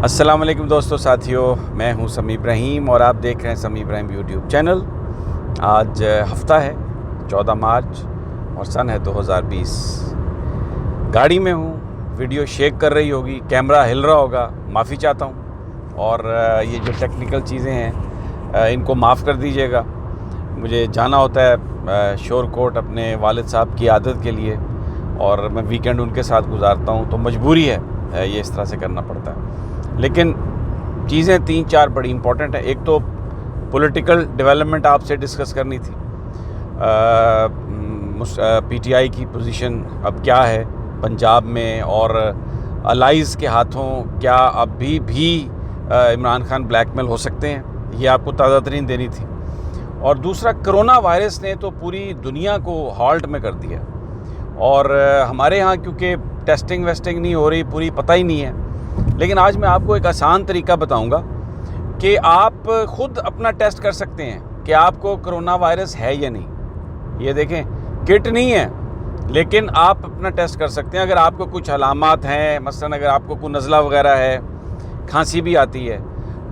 السلام علیکم دوستو ساتھیوں، میں ہوں سمیع ابراہیم اور آپ دیکھ رہے ہیں سمیع ابراہیم یوٹیوب چینل۔ آج ہفتہ ہے 14 مارچ اور سن ہے 2020۔ گاڑی میں ہوں، ویڈیو شیک کر رہی ہوگی، کیمرہ ہل رہا ہوگا، معافی چاہتا ہوں، اور یہ جو ٹیکنیکل چیزیں ہیں ان کو معاف کر دیجیے گا۔ مجھے جانا ہوتا ہے شور کوٹ اپنے والد صاحب کی عادت کے لیے، اور میں ویکنڈ ان کے ساتھ گزارتا ہوں، تو مجبوری ہے یہ اس طرح سے کرنا پڑتا ہے۔ لیکن چیزیں 3-4 بڑی امپورٹنٹ ہیں۔ ایک تو پولیٹیکل ڈیولپمنٹ آپ سے ڈسکس کرنی تھی، پی ٹی آئی کی پوزیشن اب کیا ہے پنجاب میں، اور الائز کے ہاتھوں کیا اب بھی عمران خان بلیک میل ہو سکتے ہیں، یہ آپ کو تازہ ترین دینی تھی۔ اور دوسرا، کرونا وائرس نے تو پوری دنیا کو ہالٹ میں کر دیا، اور ہمارے ہاں کیونکہ ٹیسٹنگ ویسٹنگ نہیں ہو رہی، پوری پتہ ہی نہیں ہے۔ لیکن آج میں آپ کو ایک آسان طریقہ بتاؤں گا کہ آپ خود اپنا ٹیسٹ کر سکتے ہیں کہ آپ کو کرونا وائرس ہے یا نہیں۔ یہ دیکھیں، کٹ نہیں ہے، لیکن آپ اپنا ٹیسٹ کر سکتے ہیں۔ اگر آپ کو کچھ علامات ہیں، مثلا اگر آپ کو کوئی نزلہ وغیرہ ہے، کھانسی بھی آتی ہے،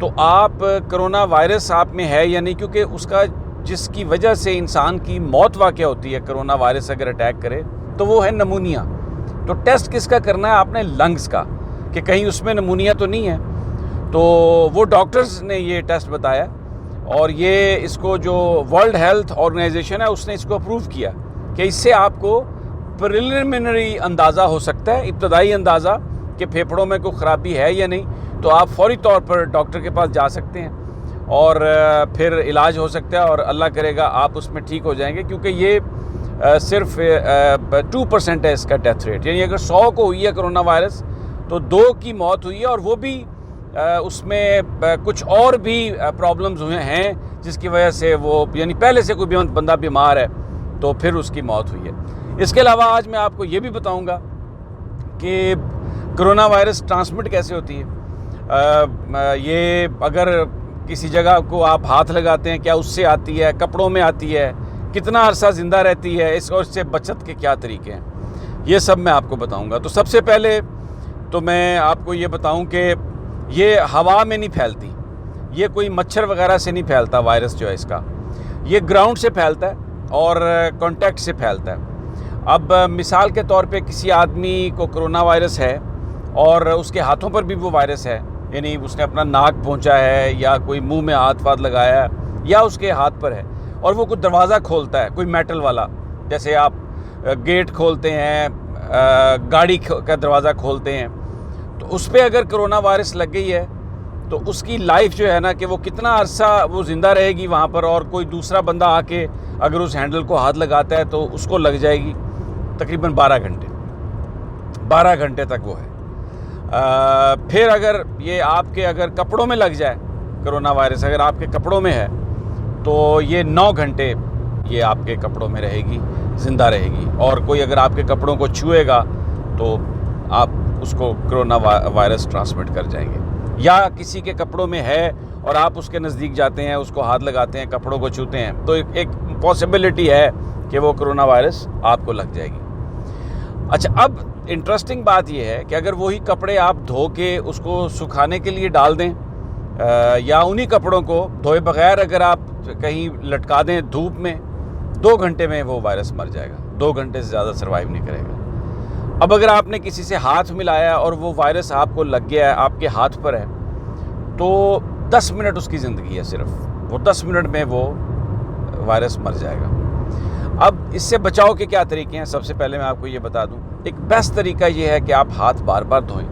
تو آپ کرونا وائرس آپ میں ہے یا نہیں، کیونکہ اس کا جس کی وجہ سے انسان کی موت واقع ہوتی ہے کرونا وائرس اگر اٹیک کرے، تو وہ ہے نمونیا۔ تو ٹیسٹ کس کا کرنا ہے؟ آپ نے لنگز کا، کہ کہیں اس میں نمونیا تو نہیں ہے۔ تو وہ ڈاکٹرز نے یہ ٹیسٹ بتایا، اور یہ اس کو جو ورلڈ ہیلتھ آرگنائزیشن ہے اس نے اس کو اپروو کیا کہ اس سے آپ کو پریلیمنری اندازہ ہو سکتا ہے، ابتدائی اندازہ، کہ پھیپھڑوں میں کوئی خرابی ہے یا نہیں۔ تو آپ فوری طور پر ڈاکٹر کے پاس جا سکتے ہیں، اور پھر علاج ہو سکتا ہے، اور اللہ کرے گا آپ اس میں ٹھیک ہو جائیں گے، کیونکہ یہ صرف 2% ہے اس کا ڈیتھ ریٹ۔ یعنی اگر 100 کو ہوئی ہے کرونا وائرس تو 2 کی موت ہوئی ہے، اور وہ بھی اس میں کچھ اور بھی پرابلمز ہوئے ہیں جس کی وجہ سے وہ، یعنی پہلے سے کوئی بندہ بیمار ہے تو پھر اس کی موت ہوئی ہے۔ اس کے علاوہ آج میں آپ کو یہ بھی بتاؤں گا کہ کرونا وائرس ٹرانسمٹ کیسے ہوتی ہے۔ یہ اگر کسی جگہ کو آپ ہاتھ لگاتے ہیں، کیا اس سے آتی ہے؟ کپڑوں میں آتی ہے؟ کتنا عرصہ زندہ رہتی ہے؟ اور اس سے بچت کے کیا طریقے ہیں؟ یہ سب میں آپ کو بتاؤں گا۔ تو سب سے پہلے تو میں آپ کو یہ بتاؤں کہ یہ ہوا میں نہیں پھیلتی، یہ کوئی مچھر وغیرہ سے نہیں پھیلتا وائرس جو ہے اس کا، یہ گراؤنڈ سے پھیلتا ہے اور کانٹیکٹ سے پھیلتا ہے۔ اب مثال کے طور پہ کسی آدمی کو کرونا وائرس ہے اور اس کے ہاتھوں پر بھی وہ وائرس ہے، یعنی اس نے اپنا ناک پہنچا ہے، یا کوئی منہ میں ہاتھ لگایا ہے، یا اس کے ہاتھ پر ہے، اور وہ کوئی دروازہ کھولتا ہے، کوئی میٹل والا، جیسے آپ گیٹ کھولتے ہیں، گاڑی کا دروازہ کھولتے ہیں، تو اس پہ اگر کرونا وائرس لگ گئی ہے تو اس کی لائف جو ہے نا، کہ وہ کتنا عرصہ وہ زندہ رہے گی وہاں پر، اور کوئی دوسرا بندہ آ کے اگر اس ہینڈل کو ہاتھ لگاتا ہے تو اس کو لگ جائے گی تقریباً 12 گھنٹے تک وہ ہے۔ پھر اگر یہ آپ کے اگر کپڑوں میں لگ جائے کرونا وائرس، اگر آپ کے کپڑوں میں ہے تو یہ 9 گھنٹے یہ آپ کے کپڑوں میں رہے گی، زندہ رہے گی، اور کوئی اگر آپ کے کپڑوں کو چھوئے گا تو آپ اس کو کرونا وائرس ٹرانسمٹ کر جائیں گے۔ یا کسی کے کپڑوں میں ہے اور آپ اس کے نزدیک جاتے ہیں، اس کو ہاتھ لگاتے ہیں، کپڑوں کو چھوتے ہیں، تو ایک پاسبلٹی ہے کہ وہ کرونا وائرس آپ کو لگ جائے گی۔ اچھا، اب انٹرسٹنگ بات یہ ہے کہ اگر وہی کپڑے آپ دھو کے اس کو سکھانے کے لیے ڈال دیں، یا انہی کپڑوں کو دھوئے بغیر اگر آپ کہیں لٹکا دیں دھوپ میں، 2 گھنٹے میں وہ وائرس مر جائے گا، 2 گھنٹے سے زیادہ سروائیو نہیں کرے گا۔ اب اگر آپ نے کسی سے ہاتھ ملایا اور وہ وائرس آپ کو لگ گیا ہے، آپ کے ہاتھ پر ہے، تو 10 منٹ اس کی زندگی ہے، صرف وہ 10 منٹ میں وہ وائرس مر جائے گا۔ اب اس سے بچاؤ کے کیا طریقے ہیں؟ سب سے پہلے میں آپ کو یہ بتا دوں، ایک بیسٹ طریقہ یہ ہے کہ آپ ہاتھ بار بار دھوئیں،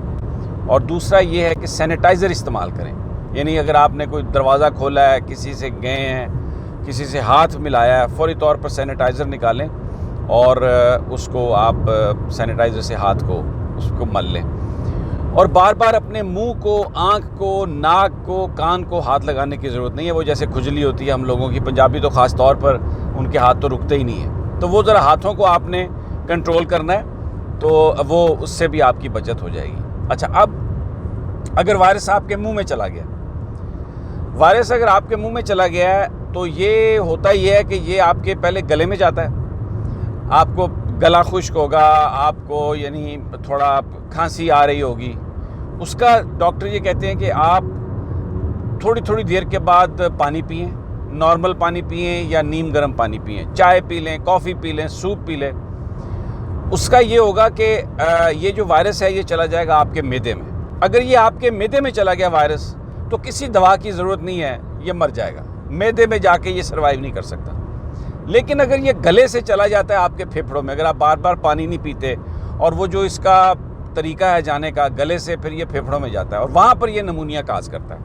اور دوسرا یہ ہے کہ سینیٹائزر استعمال کریں۔ یعنی اگر آپ نے کوئی دروازہ کھولا ہے، کسی سے گئے ہیں، کسی سے ہاتھ ملایا ہے، فوری طور پر سینیٹائزر نکالیں اور اس کو آپ سینیٹائزر سے ہاتھ کو اس کو مل لیں، اور بار بار اپنے منہ کو، آنکھ کو، ناک کو، کان کو ہاتھ لگانے کی ضرورت نہیں ہے۔ وہ جیسے کھجلی ہوتی ہے ہم لوگوں کی، پنجابی تو خاص طور پر ان کے ہاتھ تو رکتے ہی نہیں ہیں، تو وہ ذرا ہاتھوں کو آپ نے کنٹرول کرنا ہے، تو وہ اس سے بھی آپ کی بچت ہو جائے گی۔ اچھا، اب اگر وائرس آپ کے منہ میں چلا گیا، وائرس اگر آپ کے منہ میں چلا گیا ہے تو یہ ہوتا یہ ہے کہ یہ آپ کے پہلے گلے میں جاتا ہے، آپ کو گلا خشک ہوگا، آپ کو یعنی تھوڑا کھانسی آ رہی ہوگی، اس کا ڈاکٹر یہ کہتے ہیں کہ آپ تھوڑی تھوڑی دیر کے بعد پانی پئیں، نارمل پانی پئیں یا نیم گرم پانی پئیں، چائے پی لیں، کافی پی لیں، سوپ پی لیں۔ اس کا یہ ہوگا کہ یہ جو وائرس ہے یہ چلا جائے گا آپ کے معدے میں۔ اگر یہ آپ کے معدے میں چلا گیا وائرس تو کسی دوا کی ضرورت نہیں ہے، یہ مر جائے گا، معدے میں جا کے یہ سروائیو نہیں کر سکتا۔ لیکن اگر یہ گلے سے چلا جاتا ہے آپ کے پھیپھڑوں میں، اگر آپ بار بار پانی نہیں پیتے اور وہ جو اس کا طریقہ ہے جانے کا گلے سے پھر یہ پھیپھڑوں میں جاتا ہے اور وہاں پر یہ نمونیا کاز کرتا ہے،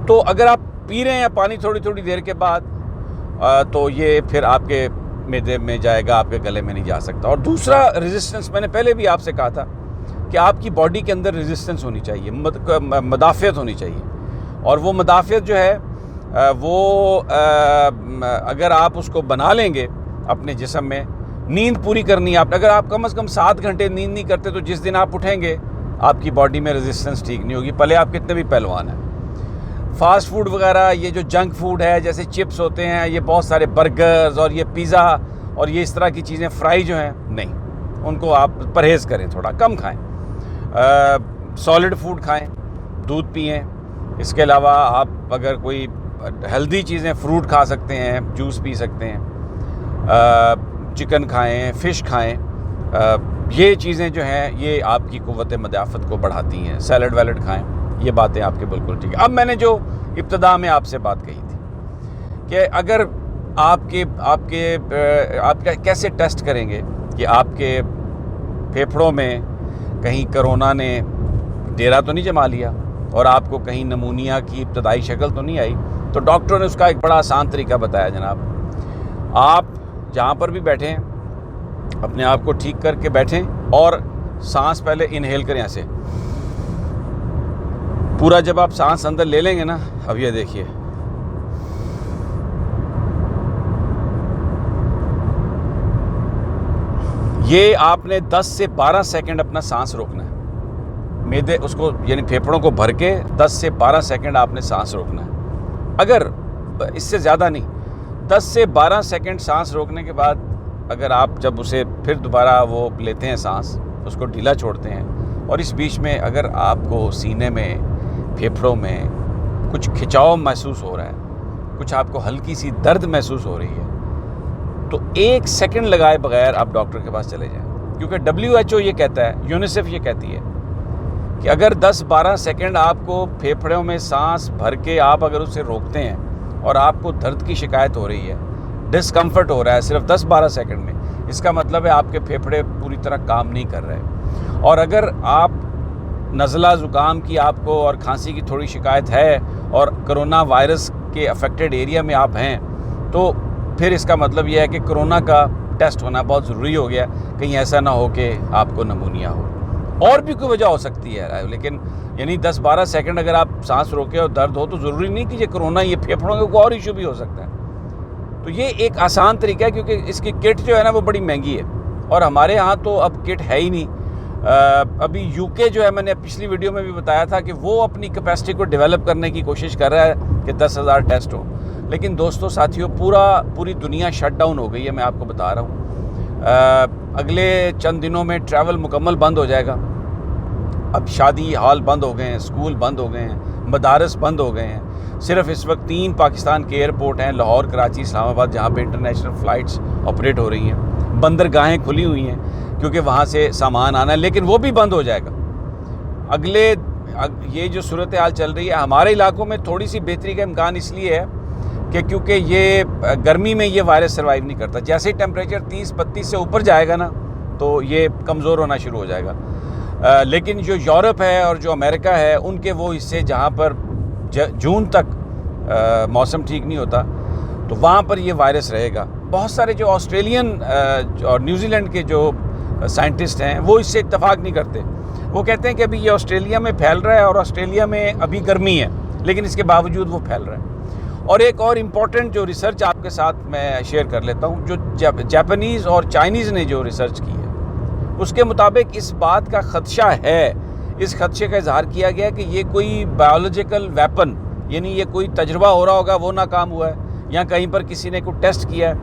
تو اگر آپ پی رہے ہیں پانی تھوڑی تھوڑی دیر کے بعد تو یہ پھر آپ کے معدے میں جائے گا، آپ کے گلے میں نہیں جا سکتا۔ اور دوسرا ریزسٹنس، میں نے پہلے بھی آپ سے کہا تھا کہ آپ کی باڈی کے اندر ریزسٹنس ہونی چاہیے، مدافعت ہونی چاہیے، اور وہ مدافعت جو ہے وہ اگر آپ اس کو بنا لیں گے اپنے جسم میں، نیند پوری کرنی ہے اگر آپ کم از کم 7 گھنٹے نیند نہیں کرتے تو جس دن آپ اٹھیں گے آپ کی باڈی میں ریزسٹنس ٹھیک نہیں ہوگی، پہلے آپ کتنے بھی پہلوان ہیں۔ فاسٹ فوڈ وغیرہ، یہ جو جنک فوڈ ہے جیسے چپس ہوتے ہیں، یہ بہت سارے برگرز اور یہ پیزا اور یہ اس طرح کی چیزیں فرائی جو ہیں، نہیں، ان کو آپ پرہیز کریں، تھوڑا کم کھائیں، سالڈ فوڈ کھائیں، دودھ پئیں۔ اس کے علاوہ آپ اگر کوئی ہیلدی چیزیں، فروٹ کھا سکتے ہیں، جوس پی سکتے ہیں، چکن کھائیں، فش کھائیں، یہ چیزیں جو ہیں یہ آپ کی قوت مدافعت کو بڑھاتی ہیں۔ سیلڈ ویلڈ کھائیں، یہ باتیں آپ کے بالکل ٹھیک ہے۔ اب میں نے جو ابتدا میں آپ سے بات کہی تھی کہ اگر آپ کیسے ٹیسٹ کریں گے کہ آپ کے پھیپھڑوں میں کہیں کرونا نے ڈیرا تو نہیں جما لیا اور آپ کو کہیں نمونیا کی ابتدائی شکل تو نہیں آئی، تو ڈاکٹر نے اس کا ایک بڑا آسان طریقہ بتایا جناب۔ آپ جہاں پر بھی بیٹھیں اپنے آپ کو ٹھیک کر کے بیٹھیں اور سانس پہلے انہیل کریں ایسے پورا، جب آپ سانس اندر لے لیں گے نا، اب یہ دیکھیے یہ آپ نے 10 سے 12 سیکنڈ اپنا سانس روکنا ہے، معدے اس کو یعنی پھیپھڑوں کو بھر کے 10 سے 12 سیکنڈ آپ نے سانس روکنا ہے۔ اگر اس سے زیادہ نہیں، 10 سے 12 سیکنڈ سانس روکنے کے بعد اگر آپ جب اسے پھر دوبارہ وہ لیتے ہیں سانس، اس کو ڈھیلا چھوڑتے ہیں، اور اس بیچ میں اگر آپ کو سینے میں، پھیپھڑوں میں کچھ کھچاؤ محسوس ہو رہا ہے، کچھ آپ کو ہلکی سی درد محسوس ہو رہی ہے، تو 1 سیکنڈ لگائے بغیر آپ ڈاکٹر کے پاس چلے جائیں، کیونکہ WHO یہ کہتا ہے، یونیسیف یہ کہتی ہے کہ اگر 10-12 سیکنڈ آپ کو پھیپھڑوں میں سانس بھر کے آپ اگر اسے روکتے ہیں اور آپ کو درد کی شکایت ہو رہی ہے، ڈسکمفرٹ ہو رہا ہے صرف 10-12 سیکنڈ میں، اس کا مطلب ہے آپ کے پھیپھڑے پوری طرح کام نہیں کر رہے۔ اور اگر آپ نزلہ زکام کی آپ کو اور کھانسی کی تھوڑی شکایت ہے اور کرونا وائرس کے افیکٹڈ ایریا میں آپ ہیں، تو پھر اس کا مطلب یہ ہے کہ کرونا کا ٹیسٹ ہونا بہت ضروری ہو گیا، کہیں ایسا نہ ہو کہ آپ کو نمونیا ہو۔ اور بھی کوئی وجہ ہو سکتی ہے، لیکن یعنی 10-12 سیکنڈ اگر آپ سانس روکے اور درد ہو تو ضروری نہیں کہ یہ کرونا، یہ پھیپھڑوں کے کوئی اور ایشو بھی ہو سکتا ہے۔ تو یہ ایک آسان طریقہ ہے، کیونکہ اس کی کٹ جو ہے نا وہ بڑی مہنگی ہے، اور ہمارے ہاں تو اب کٹ ہے ہی نہیں۔ ابھی UK جو ہے، میں نے پچھلی ویڈیو میں بھی بتایا تھا کہ وہ اپنی کیپیسٹی کو ڈیولپ کرنے کی کوشش کر رہا ہے کہ 10,000 ٹیسٹ ہو، لیکن دوستوں ساتھیوں پوری دنیا شٹ ڈاؤن ہو گئی ہے، میں آپ کو بتا رہا ہوں۔ اگلے چند دنوں میں ٹریول مکمل بند ہو جائے گا، اب شادی ہال بند ہو گئے ہیں، اسکول بند ہو گئے ہیں، مدارس بند ہو گئے ہیں۔ صرف اس وقت 3 پاکستان کے ایئرپورٹ ہیں، لاہور، کراچی، اسلام آباد، جہاں پہ انٹرنیشنل فلائٹس آپریٹ ہو رہی ہیں۔ بندرگاہیں کھلی ہوئی ہیں کیونکہ وہاں سے سامان آنا ہے، لیکن وہ بھی بند ہو جائے گا۔ یہ جو صورتحال چل رہی ہے ہمارے علاقوں میں، تھوڑی سی بہتری کا امکان اس لیے ہے کہ کیونکہ یہ گرمی میں یہ وائرس سروائیو نہیں کرتا، جیسے ہی ٹیمپریچر 30-32 سے اوپر جائے گا نا تو یہ کمزور ہونا شروع ہو جائے گا۔ لیکن جو یورپ ہے اور جو امریکہ ہے، ان کے وہ حصے جہاں پر جون تک موسم ٹھیک نہیں ہوتا، تو وہاں پر یہ وائرس رہے گا۔ بہت سارے جو آسٹریلین اور نیوزی لینڈ کے جو سائنٹسٹ ہیں وہ اس سے اتفاق نہیں کرتے، وہ کہتے ہیں کہ ابھی یہ آسٹریلیا میں پھیل رہا ہے اور آسٹریلیا میں ابھی گرمی ہے، لیکن اس کے باوجود وہ پھیل رہا ہے۔ اور ایک اور امپورٹنٹ جو ریسرچ آپ کے ساتھ میں شیئر کر لیتا ہوں، جو جاپانیز اور چائنیز نے جو ریسرچ کی ہے، اس کے مطابق اس بات کا خدشہ ہے، اس خدشے کا اظہار کیا گیا کہ یہ کوئی بایولوجیکل ویپن، یعنی یہ کوئی تجربہ ہو رہا ہوگا وہ ناکام ہوا ہے، یا کہیں پر کسی نے کوئی ٹیسٹ کیا ہے،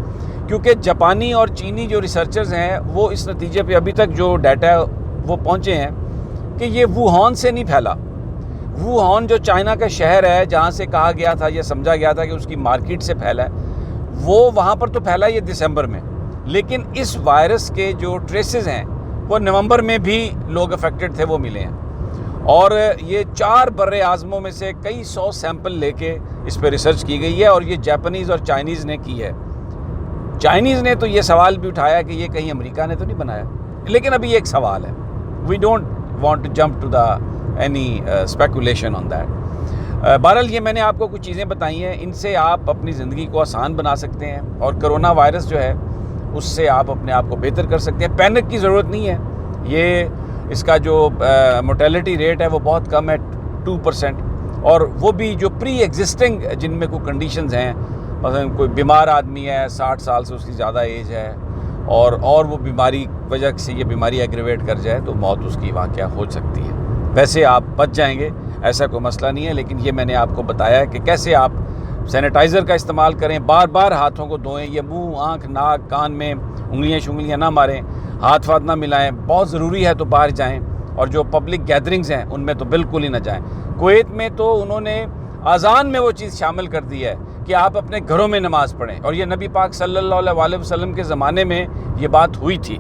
کیونکہ جاپانی اور چینی جو ریسرچرز ہیں وہ اس نتیجے پہ ابھی تک جو ڈیٹا وہ پہنچے ہیں کہ یہ ووہان سے نہیں پھیلا. ووہان جو چائنا کا شہر ہے جہاں سے کہا گیا تھا یا سمجھا گیا تھا کہ اس کی مارکیٹ سے پھیلا ہے، وہ وہاں پر تو پھیلا یہ دسمبر میں، لیکن اس وائرس کے جو ٹریسز ہیں وہ نومبر میں بھی لوگ افیکٹڈ تھے وہ ملے ہیں. اور یہ 4 بر اعظموں میں سے کئی 100 سیمپل لے کے اس پہ ریسرچ کی گئی ہے، اور یہ جاپانیز اور چائنیز نے کی ہے. چائنیز نے تو یہ سوال بھی اٹھایا کہ یہ کہیں امریکہ نے تو نہیں بنایا، لیکن ابھی ایک سوال ہے. We don't want to jump to the any speculation on that. بہرحال یہ میں نے آپ کو کچھ چیزیں بتائی ہیں، ان سے آپ اپنی زندگی کو آسان بنا سکتے ہیں، اور کرونا وائرس جو ہے اس سے آپ اپنے آپ کو بہتر کر سکتے ہیں. پینک کی ضرورت نہیں ہے. یہ اس کا جو موٹیلٹی ریٹ ہے وہ بہت کم ہے، 2%، اور وہ بھی جو پری ایگزسٹنگ جن میں کوئی کنڈیشنز ہیں، مثلا کوئی بیمار آدمی ہے 60 سال سے اس کی زیادہ ایج ہے، اور وہ بیماری وجہ سے یہ بیماری ایگریویٹ کر جائے تو موت اس کی واقعہ ہو سکتی ہے. ویسے آپ بچ جائیں گے، ایسا کوئی مسئلہ نہیں ہے، لیکن یہ میں نے آپ کو بتایا ہے کہ کیسے آپ سینیٹائزر کا استعمال کریں، بار بار ہاتھوں کو دھوئیں، یہ منہ، آنکھ، ناک، کان میں انگلیاں نہ ماریں، ہاتھ نہ ملائیں. بہت ضروری ہے تو باہر جائیں، اور جو پبلک گیدرنگز ہیں ان میں تو بالکل ہی نہ جائیں. کویت میں تو انہوں نے اذان میں وہ چیز شامل کر دی ہے کہ آپ اپنے گھروں میں نماز پڑھیں، اور یہ نبی پاک صلی اللہ علیہ وسلم کے زمانے میں یہ بات ہوئی تھی.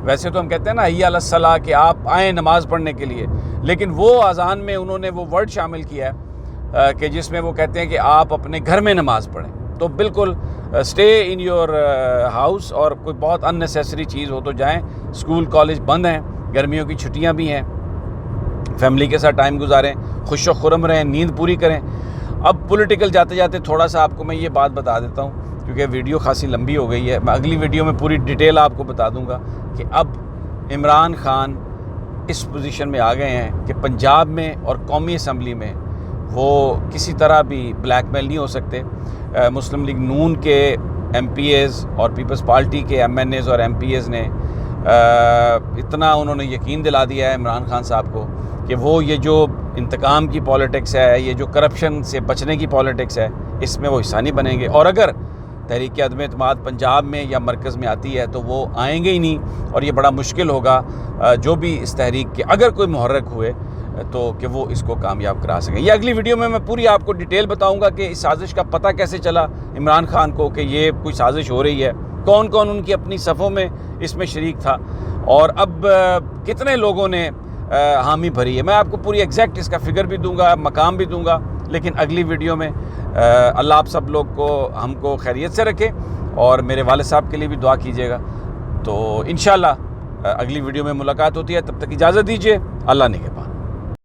ویسے تو ہم کہتے ہیں نا حی علی الصلاۃ کہ آپ آئیں نماز پڑھنے کے لیے، لیکن وہ اذان میں انہوں نے وہ ورڈ شامل کیا ہے کہ جس میں وہ کہتے ہیں کہ آپ اپنے گھر میں نماز پڑھیں. تو بالکل اسٹے ان یور ہاؤس، اور کوئی بہت ان نیسیسری چیز ہو تو جائیں. اسکول کالج بند ہیں، گرمیوں کی چھٹیاں بھی ہیں، فیملی کے ساتھ ٹائم گزاریں، خوش و خرم رہیں، نیند پوری کریں. اب پولیٹیکل جاتے جاتے تھوڑا سا آپ کو میں یہ بات بتا دیتا ہوں، کیونکہ ویڈیو خاصی لمبی ہو گئی ہے. میں اگلی ویڈیو میں پوری ڈیٹیل آپ کو بتا دوں گا کہ اب عمران خان اس پوزیشن میں آ گئے ہیں کہ پنجاب میں اور قومی اسمبلی میں وہ کسی طرح بھی بلیک میل نہیں ہو سکتے. مسلم لیگ نون کے ایم پی ایز اور پیپلز پارٹی کے ایم این ایز اور ایم پی ایز نے اتنا انہوں نے یقین دلا دیا ہے عمران خان صاحب کو کہ وہ یہ جو انتقام کی پالیٹکس ہے، یہ جو کرپشن سے بچنے کی پالیٹکس ہے، اس میں وہ حصہ نہیں بنیں گے. اور اگر تحریک عدم اعتماد پنجاب میں یا مرکز میں آتی ہے تو وہ آئیں گے ہی نہیں، اور یہ بڑا مشکل ہوگا جو بھی اس تحریک کے اگر کوئی محرک ہوئے تو کہ وہ اس کو کامیاب کرا سکیں. یہ اگلی ویڈیو میں پوری آپ کو ڈیٹیل بتاؤں گا کہ اس سازش کا پتہ کیسے چلا عمران خان کو کہ یہ کوئی سازش ہو رہی ہے، کون کون ان کی اپنی صفوں میں اس میں شریک تھا، اور اب کتنے لوگوں نے حامی بھری ہے. میں آپ کو پوری ایگزیکٹ اس کا فگر بھی دوں گا، مقام بھی دوں گا، لیکن اگلی ویڈیو میں. اللہ آپ سب لوگ کو، ہم کو خیریت سے رکھے، اور میرے والد صاحب کے لیے بھی دعا کیجیے گا. تو انشاءاللہ اگلی ویڈیو میں ملاقات ہوتی ہے، تب تک اجازت دیجیے. اللہ نگہبان.